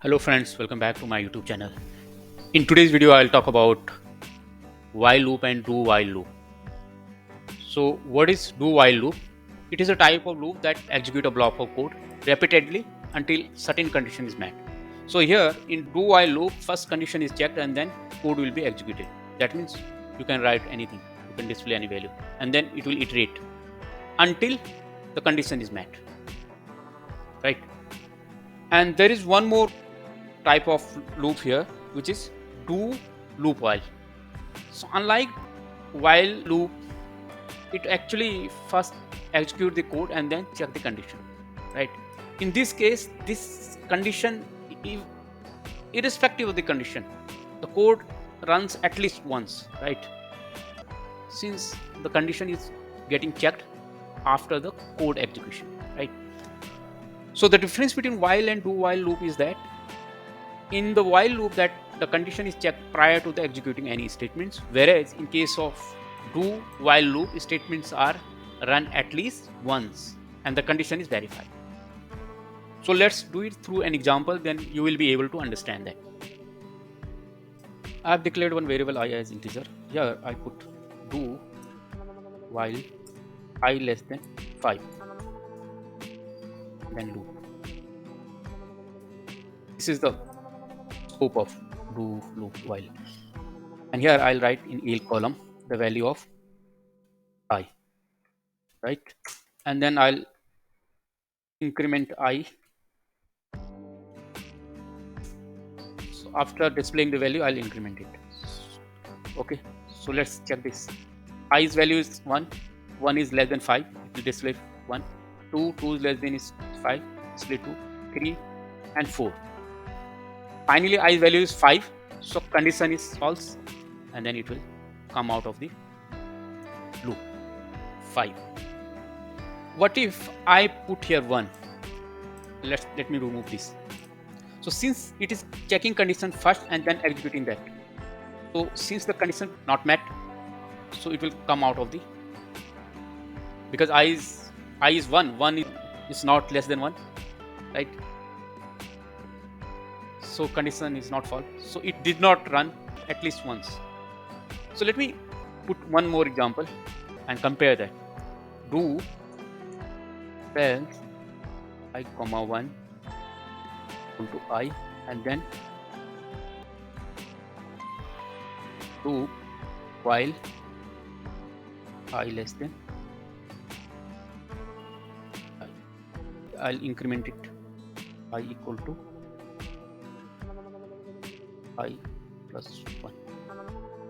Hello friends, welcome back to my YouTube channel. In today's video, I'll talk about while loop and do while loop. So what is do while loop? It is a type of loop that execute a block of code repeatedly until certain condition is met. So here in do while loop, first condition is checked and then code will be executed. That means you can write anything, you can display any value, and then it will iterate until the condition is met. Right? And there is one more type of loop here, which is do loop while. So unlike while loop, it actually first execute the code and then check the condition, right? In this case, this condition, irrespective of the condition, the code runs at least once, right? Since the condition is getting checked after the code execution, right? So the difference between while and do while loop is that in the while loop that the condition is checked prior to the executing any statements, whereas in case of do while loop, statements are run at least once and the condition is verified. So let's do it through an example, then you will be able to understand that. I have declared one variable I as integer. Here I put do while I less than 5, then loop. This is the scope of do loop while, and here I'll write in yield column the value of I, right? And then I'll increment I. So after displaying the value, I'll increment it. Okay, so let's check this. I's value is 1, 1 is less than 5, it will display 1, 2, 2 is less than is 5, display 2, 3 and 4. Finally I value is 5, so condition is false and then it will come out of the loop 5. What if I put here 1? Let me remove this. So since it is checking condition first and then executing that, so since the condition not met, so it will come out of the, because I is 1, 1 is not less than 1, right? So condition is not false, so it did not run at least once. So let me put one more example and compare that. Do else I comma 1 equal to I, and then do while I less than I. I'll increment it I equal to I plus 1.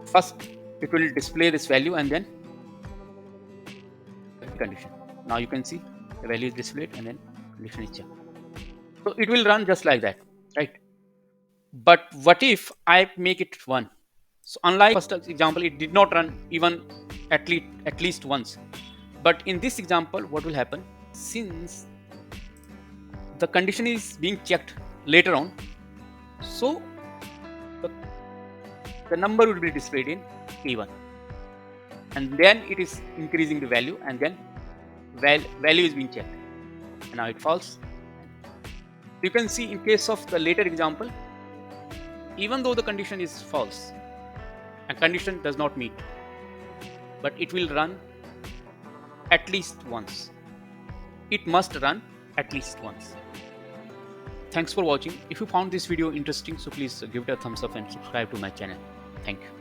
First it will display this value and then condition. Now you can see the value is displayed and then condition is checked. So it will run just like that, right? But what if I make it 1? So unlike first example, it did not run even at least once. But in this example, what will happen? Since the condition is being checked later on, so the number will be displayed in A1, and then it is increasing the value, and then value is being checked, and now it falls. You can see in case of the later example, even though the condition is false and condition does not meet, but it will run at least once. It must run at least once. Thanks for watching. If you found this video interesting, so please give it a thumbs up and subscribe to my channel. Thank you.